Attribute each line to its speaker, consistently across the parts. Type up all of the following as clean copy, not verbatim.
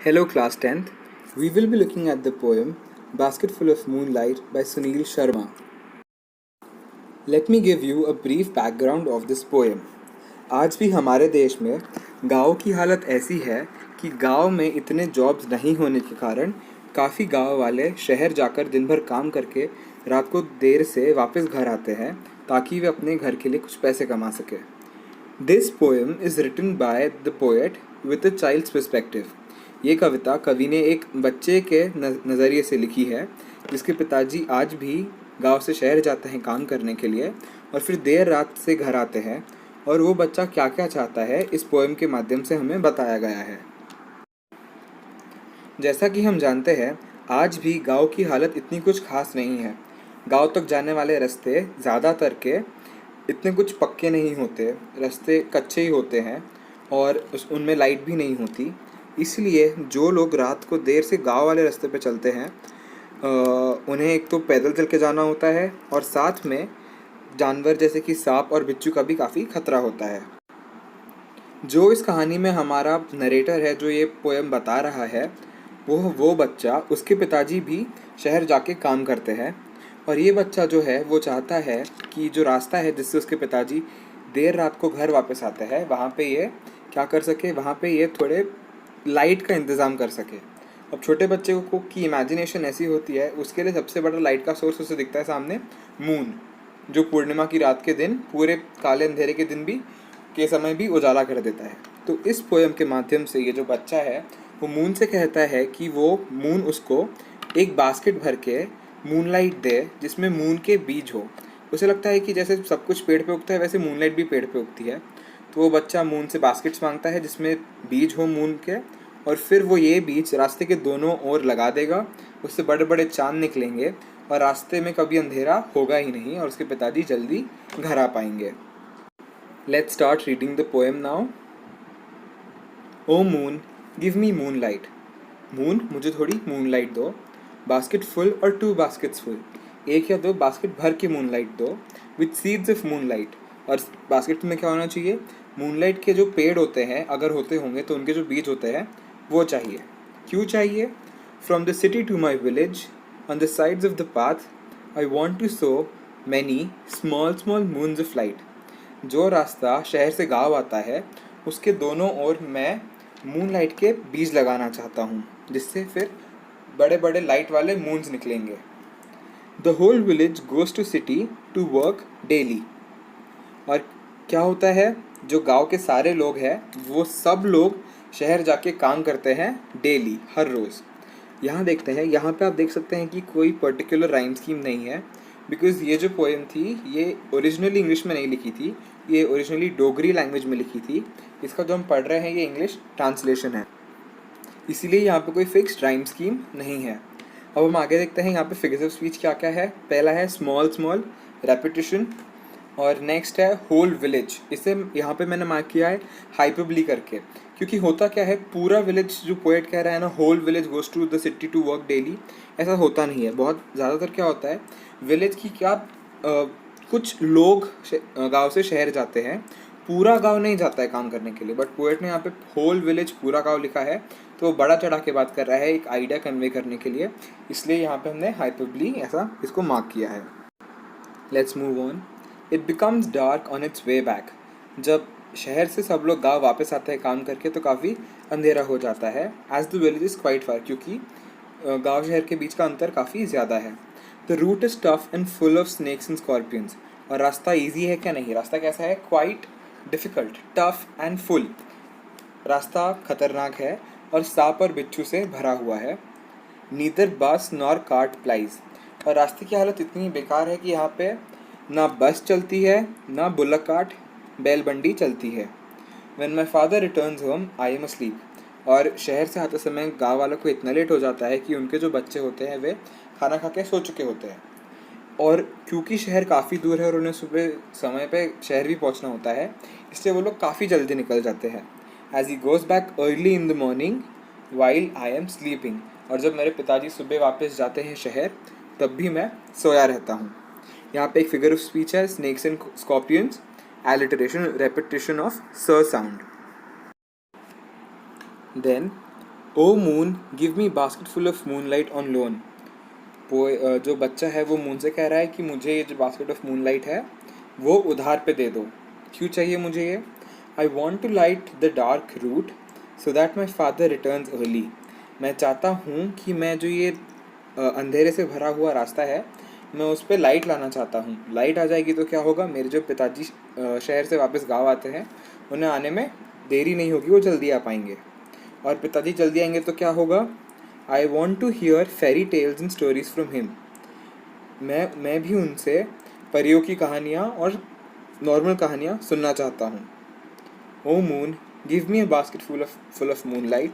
Speaker 1: Hello, Class 10th. We will be looking at the poem Basketful of Moonlight by Sunil Sharma. Let me give you a brief background of this poem. आज भी हमारे देश में गाँव की हालत ऐसी है कि गाँव में इतने जॉब्स नहीं होने के कारण काफ़ी गाँव वाले शहर जाकर दिन भर काम करके रात को देर से वापस घर आते हैं ताकि वे अपने घर के लिए कुछ पैसे कमा सके. This poem is written by the poet with a child's perspective. ये कविता कवि ने एक बच्चे के नज़रिए से लिखी है जिसके पिताजी आज भी गांव से शहर जाते हैं काम करने के लिए और फिर देर रात से घर आते हैं, और वो बच्चा क्या क्या चाहता है इस पोएम के माध्यम से हमें बताया गया है. जैसा कि हम जानते हैं, आज भी गांव की हालत इतनी कुछ खास नहीं है. गांव तक जाने वाले रास्ते ज़्यादातर के इतने कुछ पक्के नहीं होते, रास्ते कच्चे ही होते हैं और उनमें लाइट भी नहीं होती. इसलिए जो लोग रात को देर से गांव वाले रास्ते पे चलते हैं उन्हें एक तो पैदल चल के जाना होता है और साथ में जानवर जैसे कि सांप और बिच्छू का भी काफ़ी खतरा होता है. जो इस कहानी में हमारा नरेटर है, जो ये पोएम बता रहा है, वो बच्चा, उसके पिताजी भी शहर जाके काम करते हैं और ये बच्चा जो है वो चाहता है कि जो रास्ता है जिससे उसके पिताजी देर रात को घर वापस आते हैं वहाँ पे ये क्या कर सके, वहाँ पे ये थोड़े लाइट का इंतज़ाम कर सके. अब छोटे बच्चे को की इमेजिनेशन ऐसी होती है, उसके लिए सबसे बड़ा लाइट का सोर्स उसे दिखता है सामने मून, जो पूर्णिमा की रात के दिन पूरे काले अंधेरे के दिन भी के समय भी उजाला कर देता है. तो इस पोएम के माध्यम से ये जो बच्चा है वो मून से कहता है कि वो मून उसको एक बास्केट भर के मूनलाइट दे जिसमें मून के बीज हो. उसे लगता है कि जैसे सब कुछ पेड़ पे उगता है वैसे मूनलाइट भी पेड़ पे उगती है. तो वो बच्चा मून से बास्केट्स मांगता है जिसमें बीज हो मून के, और फिर वो ये बीज रास्ते के दोनों ओर लगा देगा. उससे बड़े बड़े चांद निकलेंगे और रास्ते में कभी अंधेरा होगा ही नहीं और उसके पिताजी जल्दी घर आ पाएंगे. Let's start reading the poem now. O moon, give me moonlight. Moon, मुझे थोड़ी मूनलाइट दो. बास्केट फुल और 2 बास्केट्स फुल. एक या 2 बास्केट भर के मूनलाइट दो. With seeds of moonlight. और बास्केट में क्या होना चाहिए? मूनलाइट के जो पेड़ होते हैं, अगर होते होंगे तो उनके जो बीज होते हैं वो चाहिए. क्यों चाहिए? From the city to my village on the sides of the path I want to sow many small small moons of light. जो रास्ता शहर से गाँव आता है उसके दोनों ओर मैं मूनलाइट के बीज लगाना चाहता हूँ जिससे फिर बड़े बड़े लाइट वाले मून्स निकलेंगे. The whole village goes to city to work daily. और क्या होता है, जो गांव के सारे लोग हैं वो सब लोग शहर जाके काम करते हैं डेली, हर रोज़. यहाँ देखते हैं, यहाँ पे आप देख सकते हैं कि कोई पर्टिकुलर राइम स्कीम नहीं है, बिकॉज़ ये जो पोएम थी ये ओरिजिनली इंग्लिश में नहीं लिखी थी, ये ओरिजिनली डोगरी लैंग्वेज में लिखी थी. इसका जो हम पढ़ रहे हैं ये इंग्लिश ट्रांसलेशन है, इसीलिए यहाँ पे कोई फिक्स्ड राइम स्कीम नहीं है. अब हम आगे देखते हैं यहाँ पे फिगर्स ऑफ स्पीच क्या क्या है. पहला है स्मॉल स्मॉल, रेपिटेशन, और नेक्स्ट है होल विलेज. इसे यहाँ पे मैंने मार्क किया है हाइपरबली करके, क्योंकि होता क्या है, पूरा विलेज जो पोएट कह रहा है ना, whole village goes to the city to work daily, ऐसा होता नहीं है. बहुत ज़्यादातर क्या होता है, विलेज की क्या कुछ लोग गांव से शहर जाते हैं, पूरा गांव नहीं जाता है काम करने के लिए. बट पोएट ने यहाँ पे होल विलेज, पूरा गांव लिखा है, तो वो बड़ा चढ़ा के बात कर रहा है एक आइडिया कन्वे करने के लिए, इसलिए यहाँ पे हमने हाइपरबली ऐसा इसको मार्क किया है. Let's move on. It becomes dark on it's way back. जब शहर से सब लोग गांव वापस आते हैं काम करके तो काफ़ी अंधेरा हो जाता है. As the village is quite far, क्योंकि गांव शहर के बीच का अंतर काफ़ी ज़्यादा है. The route is tough and full of snakes and scorpions. और रास्ता ईजी है क्या? नहीं. रास्ता कैसा है? Quite difficult, tough and full. रास्ता खतरनाक है और सांप और बिच्छू से भरा हुआ है. नीदर बस नॉर कार्ट प्लाइज. और रास्ते की हालत इतनी बेकार है कि यहाँ पे ना बस चलती है, ना बुलक कार्ट, बैलबंडी चलती है. When my father returns home I am asleep. और शहर से आते समय गाँव वालों को इतना लेट हो जाता है कि उनके जो बच्चे होते हैं वे खाना खा के सो चुके होते हैं. और क्योंकि शहर काफ़ी दूर है और उन्हें सुबह समय पे शहर भी पहुंचना होता है, इसलिए वो लोग काफ़ी जल्दी निकल जाते हैं. As he goes back early in the morning while I am sleeping. और जब मेरे पिताजी सुबह वापस जाते हैं शहर, तब भी मैं सोया रहता हूँ. यहाँ पे एक फिगर ऑफ स्पीच है, snakes and scorpions, alliteration, repetition of s sound. Then O moon give me basket full of moonlight on loan. जो बच्चा है वो मून से कह रहा है कि मुझे ये जो बास्केट ऑफ मूनलाइट है वो उधार पे दे दो। क्यों चाहिए मुझे ये? I want to light the dark route so that my father returns early. मैं चाहता हूँ कि मैं जो ये अंधेरे से भरा हुआ रास्ता है मैं उस पर लाइट लाना चाहता हूँ। लाइट आ जाएगी तो क्या होगा, मेरे जो पिताजी शहर से वापस गाँव आते हैं उन्हें आने में देरी नहीं होगी, वो जल्दी आ पाएंगे। और पिताजी जल्दी आएंगे तो क्या होगा, I want to hear fairy tales and stories from him. मैं भी उनसे परियों की कहानियाँ और नॉर्मल कहानियाँ सुनना चाहता हूँ। O moon give me a basket full of moon light.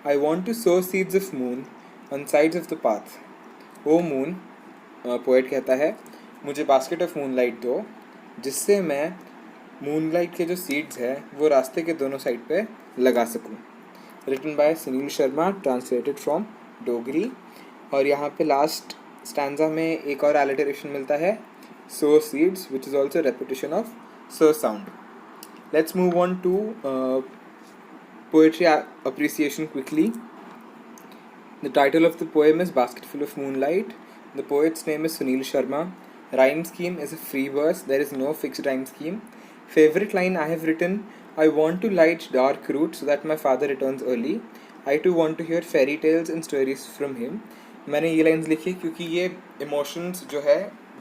Speaker 1: I want to sow seeds of moon on sides of the path. O moon, poet कहता है, मुझे बास्केट ऑफ मूनलाइट दो जिससे मैं मूनलाइट के जो सीड्स हैं वो रास्ते के दोनों साइड पे लगा सकूं। Written by Sunil Sharma, translated from Dogri. और यहाँ पे लास्ट स्टैंजा में एक और एलिटरेशन मिलता है, sow seeds, which is also repetition of so sound. Let's move on to poetry appreciation quickly. The title of the poem is Basketful of Moonlight. The poet's name is Sunil Sharma. Rhyme scheme is a free verse. There is no fixed rhyme scheme. Favorite line I have written: I want to light dark route so that my father returns early. I too want to hear fairy tales and stories from him. मैंने ये lines लिखी क्योंकि ये emotions जो है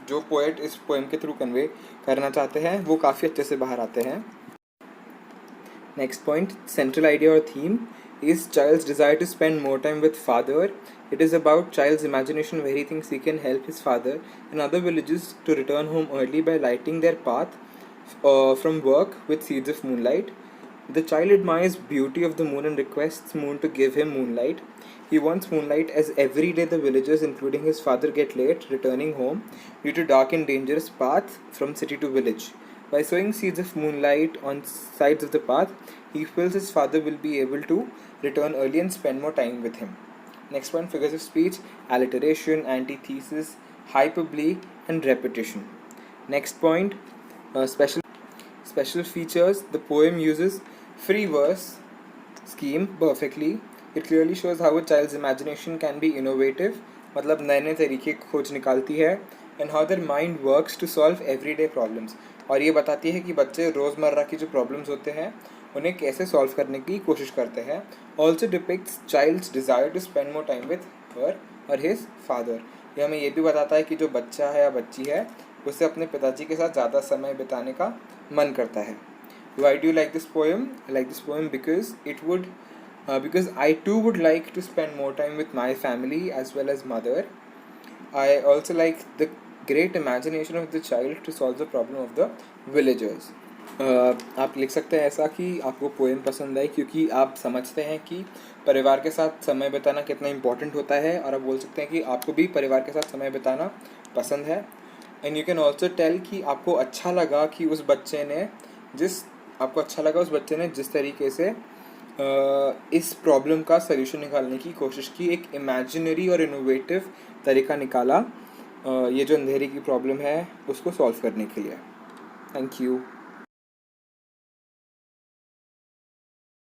Speaker 1: जो poet इस poem के थ्रू कन्वे करना चाहते हैं वो काफ़ी अच्छे से बाहर आते हैं। Next point, central idea or theme is child's desire to spend more time with father. It is about child's imagination where he thinks he can help his father and other villages to return home early by lighting their path from work with seeds of moonlight. The child admires beauty of the moon and requests moon to give him moonlight. He wants moonlight as every day the villagers, including his father, get late returning home due to dark and dangerous path from city to village. By sowing seeds of moonlight on sides of the path, he feels his father will be able to return early and spend more time with him. Next one, figures of speech, alliteration, antithesis, hyperbole, and repetition. Next point, special features. The poem uses free verse scheme perfectly. It clearly shows how a child's imagination can be innovative, मतलब नए नए तरीके खोज निकालती है, and how their mind works to solve everyday problems. और ये बताती है कि बच्चे रोज़मर्रा की जो प्रॉब्लम्स होते हैं उन्हें कैसे सॉल्व करने की कोशिश करते हैं। Also depicts child's desire to spend more time with her और हिज फादर। ये हमें ये भी बताता है कि जो बच्चा है या बच्ची है उसे अपने पिताजी के साथ ज़्यादा समय बिताने का मन करता है। Why do you like this poem? I like this poem because I too would like to spend more time with my family as well as mother. I also like the great imagination of the child to solve the problem of the villagers. आप लिख सकते हैं ऐसा कि आपको poem पसंद आई क्योंकि आप समझते हैं कि परिवार के साथ समय बिताना कितना इम्पोर्टेंट होता है, और आप बोल सकते हैं कि आपको भी परिवार के साथ समय बिताना पसंद है। And you can also tell कि आपको अच्छा लगा उस बच्चे ने जिस तरीके से इस प्रॉब्लम का सल्यूशन निकालने की कोशिश की, एक इमेजिनरी और इनोवेटिव तरीका निकाला ये जो अंधेरे की प्रॉब्लम है उसको सॉल्व करने के लिए। Thank you.